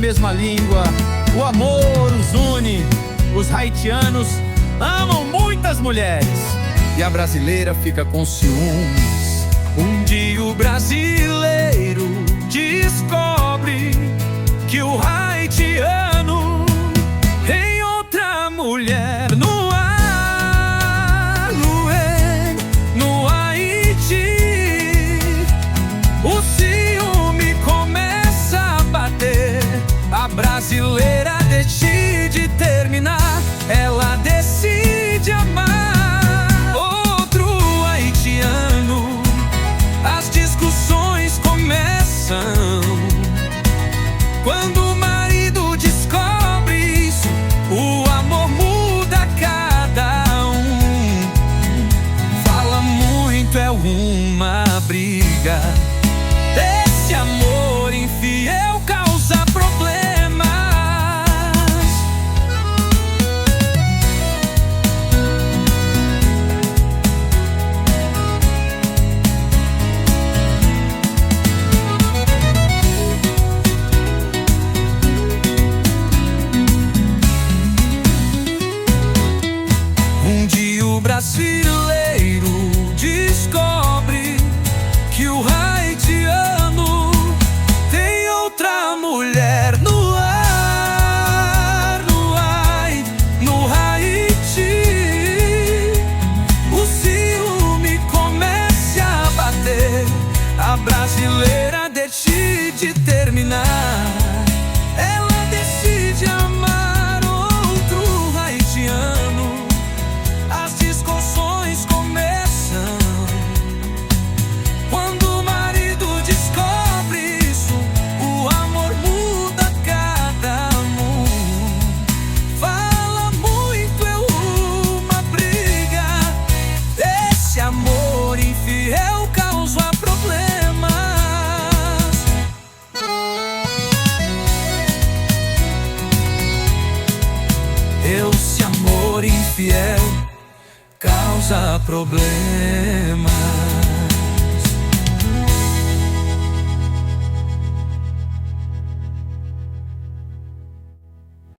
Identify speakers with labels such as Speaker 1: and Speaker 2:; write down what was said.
Speaker 1: mesma língua, o amor os une. Os haitianos amam muitas mulheres e a brasileira fica com ciúmes. Um dia o brasileiro descobre que o haitiano tem outra mulher no ar, no Haiti. O ciúme começa a bater, a brasileira decide terminar, ela decide amar outro haitiano. As discussões começam quando o marido descobre isso. O amor muda cada um. Fala muito, é uma briga. Esse amor infiel causa problemas. Um dia o brasileiro descobre que o haitiano tem outra mulher no ar, no Haiti. O ciúme começa a bater, a brasileira decide terminar, ela decide amar outro haitiano. As discussões começam quando o marido descobre isso. O amor muda cada um. Fala muito, é uma briga. Esse amor infiel causa problemas. Esse amor infiel causa problemas.